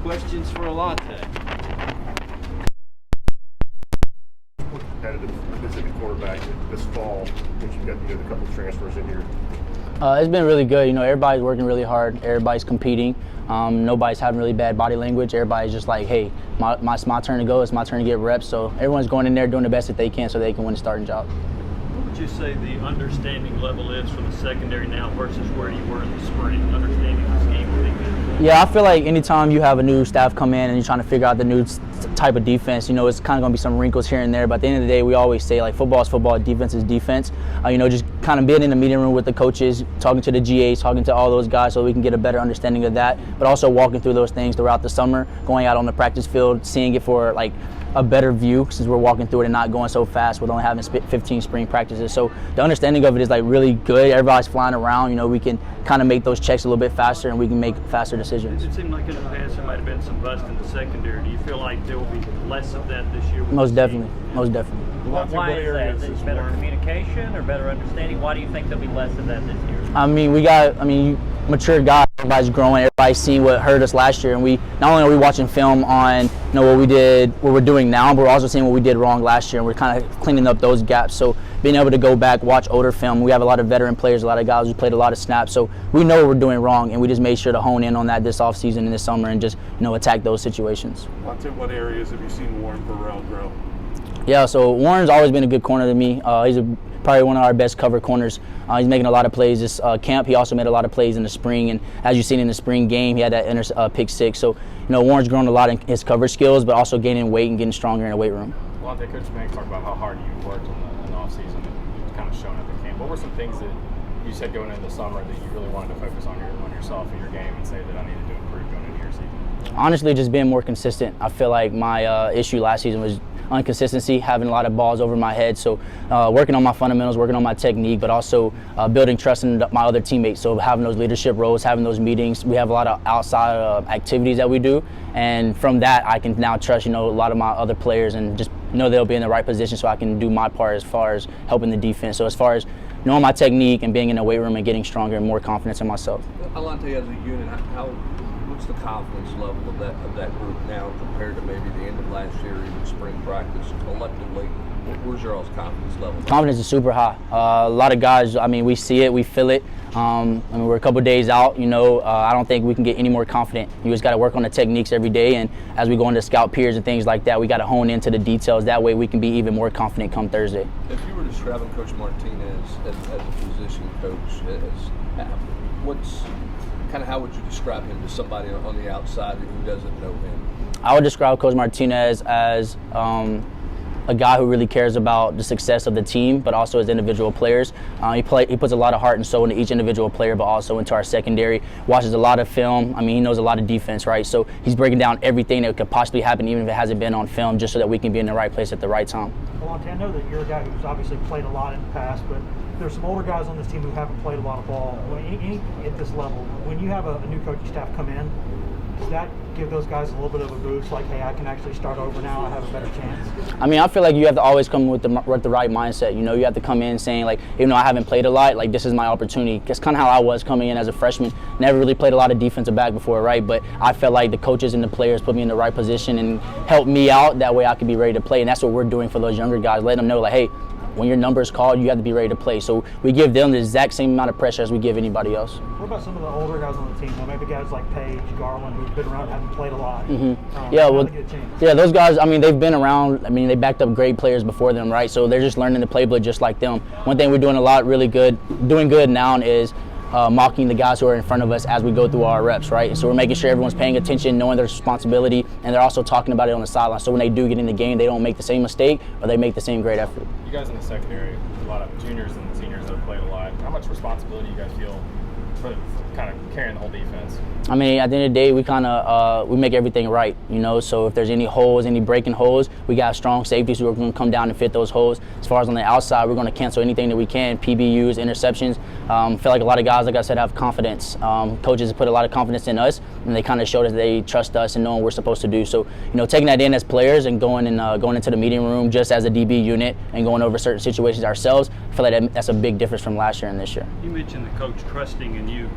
questions for Alontae. Competitive is at the quarterback this fall, since you've got a couple of transfers in here? It's been really good. Everybody's working really hard. Everybody's competing. Nobody's having really bad body language. Everybody's just like, hey, it's my turn to go. It's my turn to get reps. So everyone's going in there doing the best that they can so they can win a starting job. What would you say the understanding level is for the secondary now versus where you were in the spring, understanding the scheme of defense? Yeah, I feel like anytime you have a new staff come in and you're trying to figure out the new type of defense, it's kind of going to be some wrinkles here and there. But at the end of the day, we always say, like, football is football, defense is defense. Just kind of being in the meeting room with the coaches, talking to the GAs, talking to all those guys so we can get a better understanding of that. But also walking through those things throughout the summer, going out on the practice field, seeing it for, like, a better view since we're walking through it and not going so fast with only having 15 spring practices. So the understanding of it is like really good. Everybody's flying around. We can kind of make those checks a little bit faster and we can make faster decisions. It seemed like in the past there might have been some bust in the secondary. Do you feel like there will be less of that this year? Most definitely. Most definitely. Why is that? Is it better communication or better understanding? Why do you think there'll be less of that this year? Mature guys, everybody's growing, everybody's seeing what hurt us last year, and we not only are we watching film on what we did, what we're doing now, but we're also seeing what we did wrong last year, and we're kind of cleaning up those gaps. So being able to go back, watch older film, we have a lot of veteran players, a lot of guys who played a lot of snaps, so we know what we're doing wrong, and we just made sure to hone in on that this offseason and this summer and just attack those situations. What areas have you seen Warren Burrell grow? Yeah, so Warren's always been a good corner to me. He's probably one of our best cover corners. He's making a lot of plays this camp. He also made a lot of plays in the spring, and as you've seen in the spring game, he had that pick six. So, Warren's grown a lot in his coverage skills, but also gaining weight and getting stronger in the weight room. Alontae, Coach Banks talked about how hard you worked in the offseason and kind of shown at the camp. What were some things that you said going into the summer that you really wanted to focus on yourself and your game and say that I needed to improve going into your season? Honestly, just being more consistent. I feel like my issue last season was inconsistency, having a lot of balls over my head. So working on my fundamentals, working on my technique, but also building trust in my other teammates. So having those leadership roles, having those meetings. We have a lot of outside activities that we do. And from that, I can now trust, a lot of my other players and just know they'll be in the right position so I can do my part as far as helping the defense. So as far as knowing my technique and being in the weight room and getting stronger and more confidence in myself. Alontae, as a unit, what's the confidence level of that group now compared to maybe the end of last year, even spring practice collectively? Where's your all's confidence level? Confidence is super high. A lot of guys, we see it, we feel it. We're a couple days out, I don't think we can get any more confident. You just got to work on the techniques every day, and as we go into scout peers and things like that, we got to hone into the details. That way we can be even more confident come Thursday. If you were describing Coach Martinez as a position coach, how would you describe him to somebody on the outside who doesn't know him? I would describe Coach Martinez as a guy who really cares about the success of the team, but also his individual players. He puts a lot of heart and soul into each individual player, but also into our secondary. Watches a lot of film. He knows a lot of defense, right? So he's breaking down everything that could possibly happen, even if it hasn't been on film, just so that we can be in the right place at the right time. Alontae, I know that you're a guy who's obviously played a lot in the past, but there's some older guys on this team who haven't played a lot of ball. At this level, when you have a new coaching staff come in, does that give those guys a little bit of a boost, like, hey, I can actually start over now, I have a better chance? I feel like you have to always come with the right mindset. You have to come in saying, like, even though I haven't played a lot, like, this is my opportunity. That's kind of how I was coming in as a freshman. Never really played a lot of defensive back before, right? But I felt like the coaches and the players put me in the right position and helped me out. That way I could be ready to play, and that's what we're doing for those younger guys, letting them know, like, hey, when your number is called, you have to be ready to play. So we give them the exact same amount of pressure as we give anybody else. What about some of the older guys on the team? Maybe guys like Page, Garland, who've been around, haven't played a lot. Those guys, they've been around. They backed up great players before them, right? So they're just learning the playbook just like them. One thing we're doing a lot really good, doing good now is mocking the guys who are in front of us as we go through our reps, right? And so we're making sure everyone's paying attention, knowing their responsibility, and they're also talking about it on the sideline. So when they do get in the game, they don't make the same mistake or they make the same great effort. You guys in the secondary, a lot of juniors and seniors that have played a lot. How much responsibility do you guys feel for kind of carrying the whole defense? At the end of the day, we make everything right, So if there's any holes, any breaking holes, we got strong safeties who are going to come down and fit those holes. As far as on the outside, we're going to cancel anything that we can, PBUs, interceptions. Feel like a lot of guys, like I said, have confidence. Coaches put a lot of confidence in us, and they kind of showed us they trust us and know what we're supposed to do. So, taking that in as players and going into the meeting room just as a DB unit and going over certain situations ourselves, I feel like that's a big difference from last year and this year. You mentioned the coach trusting in you.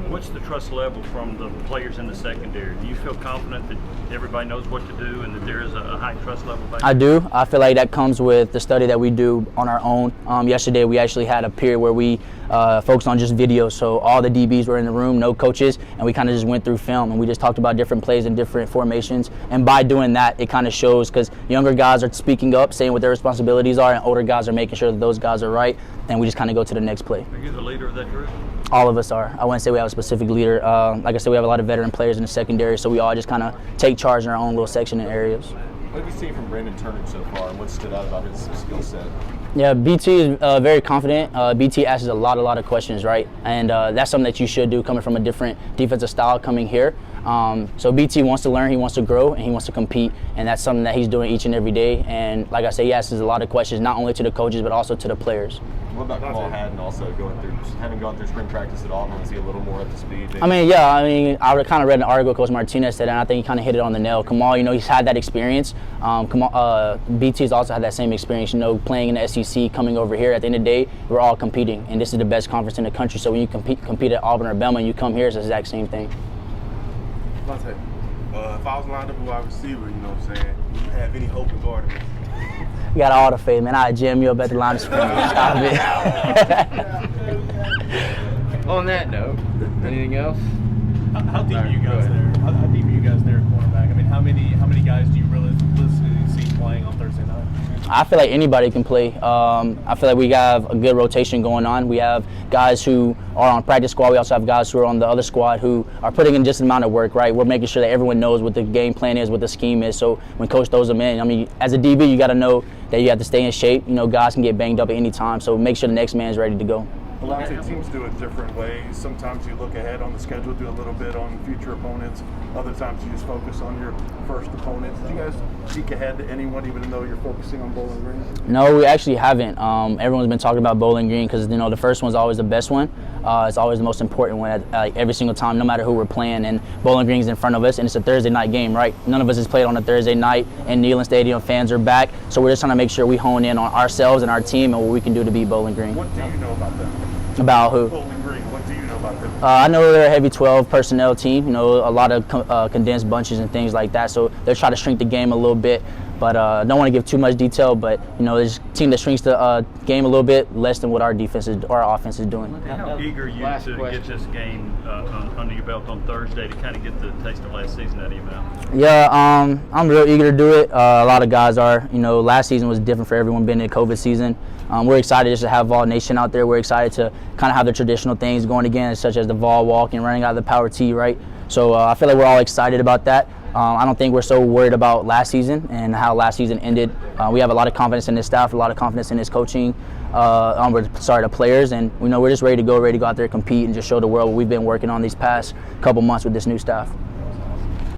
What's the trust level from the players in the secondary? Do you feel confident that everybody knows what to do and that there is a high trust level back I there? do. I feel like that comes with the study that we do on our own. Yesterday, we actually had a period where we focused on just video. So all the DBs were in the room, no coaches, and we kind of just went through film and we just talked about different plays and different formations. And by doing that, it kind of shows because younger guys are speaking up, saying what their responsibilities are, and older guys are making sure that those guys are right. And we just kind of go to the next play. Are you the leader of that group? All of us are. I wouldn't say we have a specific leader. Like I said, we have a lot of veteran players in the secondary, so we all just kind of take charge in our own little section and areas. What have you seen from Brandon Turner so far, and what stood out about his skill set? Yeah, BT is very confident. BT asks a lot of questions, right? And that's something that you should do coming from a different defensive style coming here. So BT wants to learn, he wants to grow, and he wants to compete, and that's something that he's doing each and every day. And like I say, he asks a lot of questions, not only to the coaches, but also to the players. What about Kamal Haddon also having gone through spring practice at all? Is he a little more up to speed? I kind of read an article Coach Martinez said, and I think he kind of hit it on the nail. Kamal, he's had that experience. BT's also had that same experience, playing in the SEC, coming over here. At the end of the day, we're all competing, and this is the best conference in the country. So when you compete at Auburn or Belmont, and you come here, it's the exact same thing. Alontae, if I was lined up a wide receiver, you know what I'm saying, would you have any hope in guarding me? You got all the faith, man. I'd jam you up at the line of scrimmage. Stop it. On that note, anything else? How deep are you guys there? How deep are you guys there at cornerback? I mean, how many guys do you realistically see playing on Thursday night? I feel like anybody can play. I feel like we have a good rotation going on. We have guys who are on practice squad. We also have guys who are on the other squad who are putting in just an amount of work, right? We're making sure that everyone knows what the game plan is, what the scheme is. So when coach throws them in, as a DB, you got to know that you have to stay in shape. Guys can get banged up at any time. So make sure the next man is ready to go. Alontae, teams do it different ways. Sometimes you look ahead on the schedule, do a little bit on future opponents. Other times you just focus on your first opponent. Do you guys peek ahead to anyone, even though you're focusing on Bowling Green? No, we actually haven't. Everyone's been talking about Bowling Green because the first one's always the best one. It's always the most important one every single time, no matter who we're playing. And Bowling Green's in front of us, and it's a Thursday night game, right? None of us has played on a Thursday night, and Neyland Stadium fans are back. So we're just trying to make sure we hone in on ourselves and our team and what we can do to beat Bowling Green. What do you know about them? About who? Bowling Green. What do you know about them? I know they're a heavy 12 personnel team, a lot of condensed bunches and things like that. So they're trying to shrink the game a little bit. But I don't want to give too much detail, but there's a team that shrinks the game a little bit less than what our offense is doing. How eager are you to get this game under your belt on Thursday to kind of get the taste of last season out of your mouth? Yeah, I'm real eager to do it. A lot of guys are. Last season was different for everyone being in COVID season. We're excited just to have Vol Nation out there. We're excited to kind of have the traditional things going again, such as the Vol walk and running out of the power tee, right? So I feel like we're all excited about that. I don't think we're so worried about last season and how last season ended. We have a lot of confidence in this staff, a lot of confidence in this coaching, the players, and we're just ready to go out there, compete, and just show the world what we've been working on these past couple months with this new staff.